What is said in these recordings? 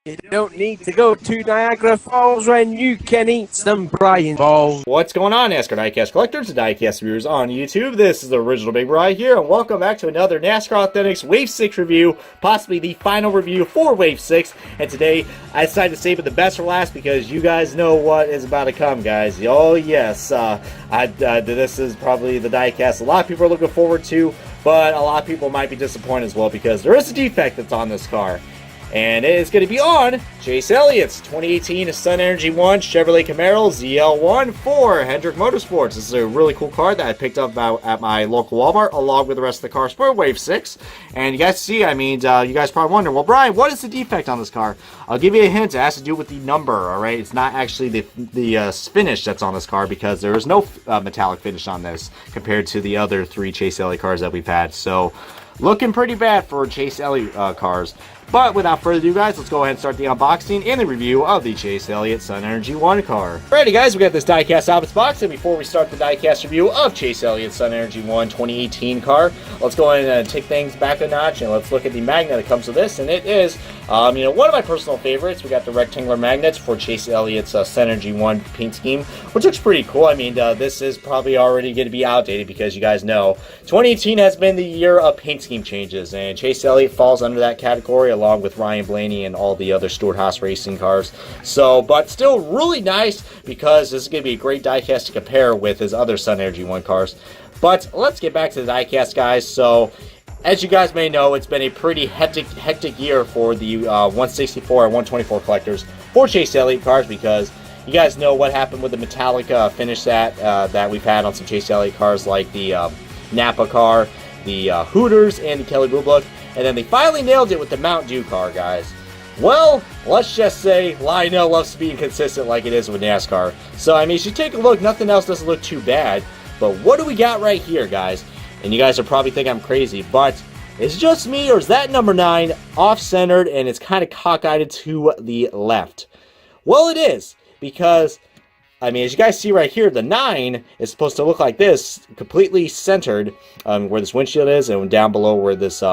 You don't need to go to Niagara Falls when you can eat some Brian Balls. What's going on, NASCAR diecast collectors and diecast viewers on YouTube? This is the original Big Bri here, and welcome back to another NASCAR Authentics Wave 6 review, possibly the final review for Wave 6. And today, I decided to save it the best for last because you guys know what is about to come, guys. Oh, yes. This is probably the diecast a lot of people are looking forward to, but a lot of people might be disappointed as well because there is a defect that's on this car. And it is going to be on Chase Elliott's 2018 SunEnergy1 Chevrolet Camaro ZL1 for Hendrick Motorsports. This is a really cool car that I picked up at my local Walmart along with the rest of the cars for Wave 6. And you guys see, you guys probably wonder, well, Brian, what is the defect on this car? I'll give you a hint. It has to do with the number, all right? It's not actually the finish that's on this car because there is no metallic finish on this compared to the other three Chase Elliott cars that we've had. So, looking pretty bad for Chase Elliott cars. But without further ado, guys, let's go ahead and start the unboxing and the review of the Chase Elliott SunEnergy1 car. Alrighty, guys, we got this diecast out of its box, and before we start the diecast review of Chase Elliott SunEnergy1 2018 car, let's go ahead and take things back a notch and let's look at the magnet that comes with this. And it is, one of my personal favorites. We got the rectangular magnets for Chase Elliott's SunEnergy1 paint scheme, which looks pretty cool. This is probably already going to be outdated because you guys know 2018 has been the year of paint scheme changes, and Chase Elliott falls under that category along with Ryan Blaney and all the other Stewart-Haas racing cars. So, but still really nice because this is going to be a great diecast to compare with his other SunEnergy1 cars. But let's get back to the diecast, guys. So, as you guys may know, it's been a pretty hectic year for the 164 and 124 collectors for Chase Elliott cars because you guys know what happened with the metallic finish that we've had on some Chase Elliott cars like the Napa car, the Hooters, and the Kelly Blue Book. And then they finally nailed it with the Mount Dew car, guys. Well, let's just say Lionel loves to be inconsistent like it is with NASCAR. So, as you take a look, nothing else doesn't look too bad. But what do we got right here, guys? And you guys are probably thinking I'm crazy, but is it just me or is that number 9 off-centered and it's kind of cockeyed to the left? Well, it is, because as you guys see right here, the 9 is supposed to look like this, completely centered where this windshield is, and down below where this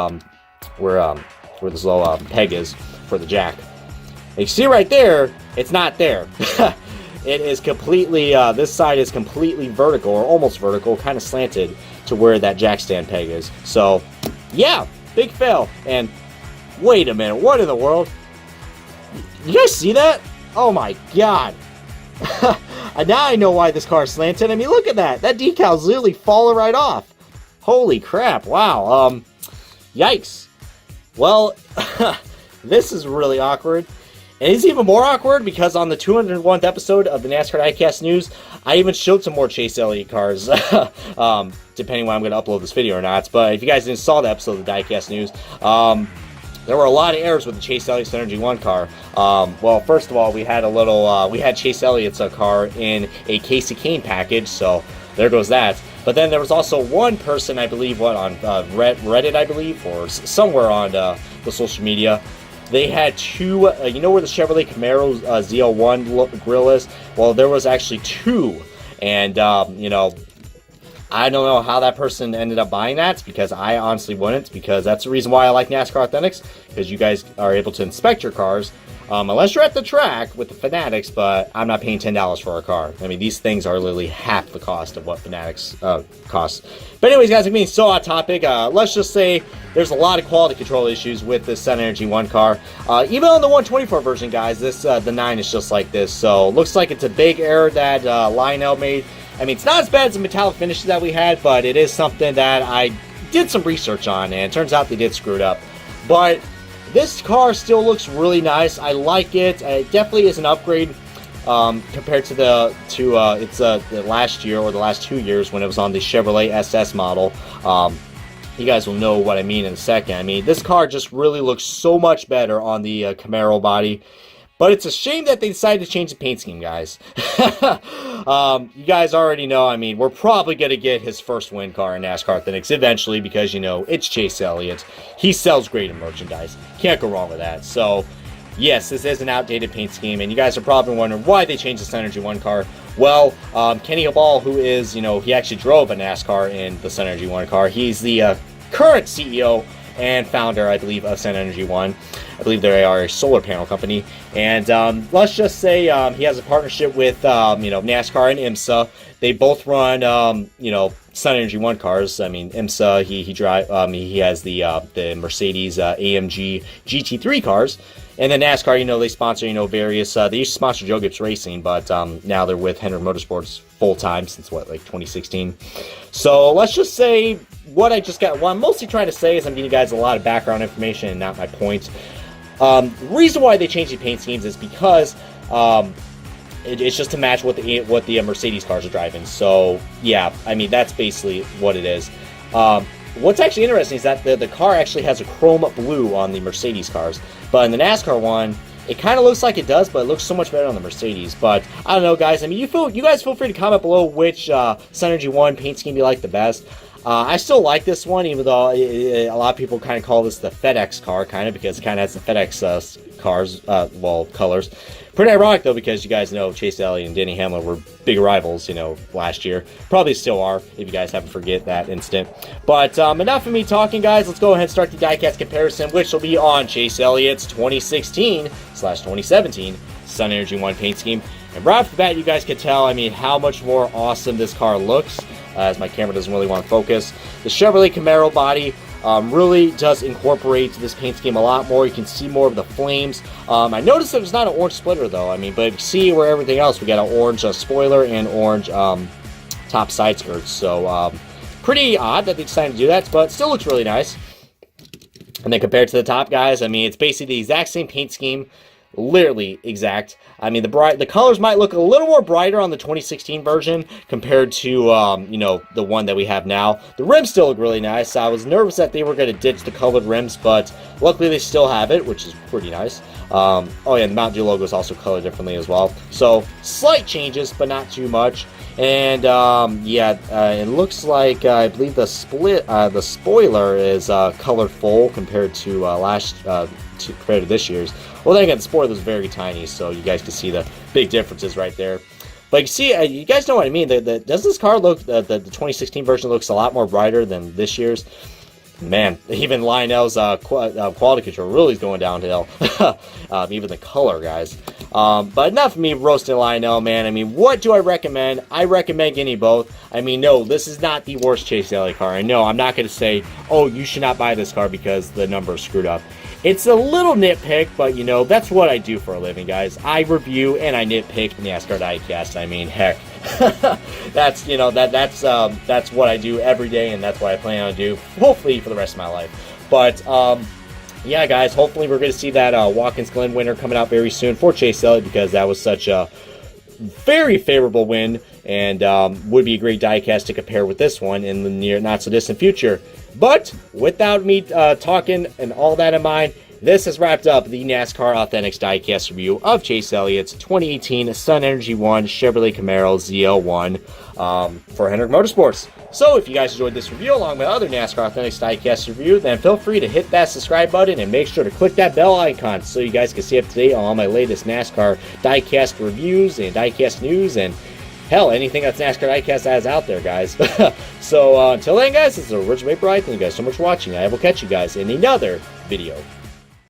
where this little peg is for the jack. And you see right there, it's not there. It is completely, this side is completely vertical, or almost vertical, kind of slanted to where that jack stand peg is. So, yeah, big fail. And wait a minute, what in the world? You guys see that? Oh my god. Now I know why this car is slanted. Look at that. That decal's literally falling right off. Holy crap. Wow. Yikes. Well, this is really awkward. And it's even more awkward because on the 201th episode of the NASCAR Diecast News, I even showed some more Chase Elliott cars, depending when I'm going to upload this video or not. But if you guys didn't saw the episode of the Diecast News, there were a lot of errors with the Chase Elliott SunEnergy1 car. Well, first of all, we had Chase Elliott's car in a Casey Kane package, so there goes that. But then there was also one person, I believe, on Reddit, I believe, or somewhere on the social media. They had two, you know where the Chevrolet Camaro ZL1 grill is? Well, there was actually two. And, I don't know how that person ended up buying that, because I honestly wouldn't, because that's the reason why I like NASCAR Authentics, because you guys are able to inspect your cars, unless you're at the track with the Fanatics, but I'm not paying $10 for a car. These things are literally half the cost of what Fanatics costs. But anyways, guys, being so off topic, let's just say there's a lot of quality control issues with this SunEnergy1 car. Even on the 124 version, guys, the 9 is just like this. So, looks like it's a big error that Lionel made. It's not as bad as the metallic finishes that we had, but it is something that I did some research on, and it turns out they did screw it up. But this car still looks really nice. I like it. It definitely is an upgrade compared to the last year or the last 2 years when it was on the Chevrolet SS model. You guys will know what I mean in a second. This car just really looks so much better on the Camaro body. But it's a shame that they decided to change the paint scheme, guys. You guys already know, we're probably going to get his first win car in NASCAR Authentics eventually because, it's Chase Elliott. He sells great in merchandise. Can't go wrong with that. So, yes, this is an outdated paint scheme, and you guys are probably wondering why they changed the SunEnergy1 car. Well, Kenny Hall, who is, he actually drove a NASCAR in the SunEnergy1 car. He's the current CEO and founder, I believe, of SunEnergy1. I believe they are a solar panel company. And let's just say he has a partnership with, NASCAR and IMSA. They both run, SunEnergy1 cars. I mean, IMSA, he has the Mercedes AMG GT3 cars. And then NASCAR, they sponsor, various, they used to sponsor Joe Gibbs Racing, but now they're with Hendrick Motorsports full-time since, 2016. So let's just say what I'm mostly trying to say is I'm giving you guys a lot of background information and not my point. The reason why they changed the paint schemes is because it's just to match what the Mercedes cars are driving. So, yeah, I mean, that's basically what it is. What's actually interesting is that the car actually has a chrome blue on the Mercedes cars. But in the NASCAR one, it kind of looks like it does, but it looks so much better on the Mercedes. But I don't know, guys. I mean, you guys feel free to comment below which SunEnergy1 paint scheme you like the best. I still like this one, even though a lot of people kind of call this the FedEx car, because it kind of has the FedEx colors. Pretty ironic, though, because you guys know Chase Elliott and Denny Hamlin were big rivals, last year. Probably still are, if you guys haven't forget that incident. But enough of me talking, guys. Let's go ahead and start the diecast comparison, which will be on Chase Elliott's 2016/2017 SunEnergy1 paint scheme. And right off the bat, you guys can tell, I mean, how much more awesome this car looks, as my camera doesn't really want to focus. The Chevrolet Camaro body really does incorporate this paint scheme a lot more. You can see more of the flames. I noticed that it's not an orange splitter, though. I mean, but you see where everything else, we got an orange spoiler and orange top side skirts. So pretty odd that they decided to do that, but still looks really nice. And then compared to the top, guys, I mean, it's basically the exact same paint scheme. Literally exact. I mean, the colors might look a little more brighter on the 2016 version compared to, the one that we have now. The rims still look really nice. I was nervous that they were going to ditch the colored rims, but luckily they still have it, which is pretty nice. Oh yeah, the Mountain Dew logo is also colored differently as well. So, slight changes, but not too much. And, it looks like, I believe the spoiler is colored full compared to compared to this year's. Well, then again, the spoiler is very tiny, so you guys can see the big differences right there. But you see, you guys know what I mean. Does this car look, the 2016 version looks a lot more brighter than this year's? Man, even Lionel's quality control really is going downhill. Even the color, guys. But enough of me roasting Lionel, man. I mean, what do I recommend? I recommend getting both. I mean, no, this is not the worst Chase Elliott car. And no, I'm not going to say, oh, you should not buy this car because the number is screwed up. It's a little nitpick, but, that's what I do for a living, guys. I review and I nitpick NASCAR diecast. I mean, heck. That's what I do every day, and that's what I plan on doing, hopefully, for the rest of my life. But, yeah, guys, hopefully we're going to see that Watkins Glen winner coming out very soon for Chase Elliott, because that was such a very favorable win, and would be a great diecast to compare with this one in the near, not-so-distant future. But without me talking and all that in mind, this has wrapped up the NASCAR Authentics diecast review of Chase Elliott's 2018 SunEnergy1 Chevrolet Camaro ZL1 for Hendrick Motorsports. So if you guys enjoyed this review along with other NASCAR Authentics diecast review, then feel free to hit that subscribe button and make sure to click that bell icon so you guys can stay up to date on all my latest NASCAR diecast reviews and diecast news and hell, anything that's NASCAR diecast that is out there, guys. So until then, guys, this is the Original Vaporite. Thank you guys so much for watching. I will catch you guys in another video.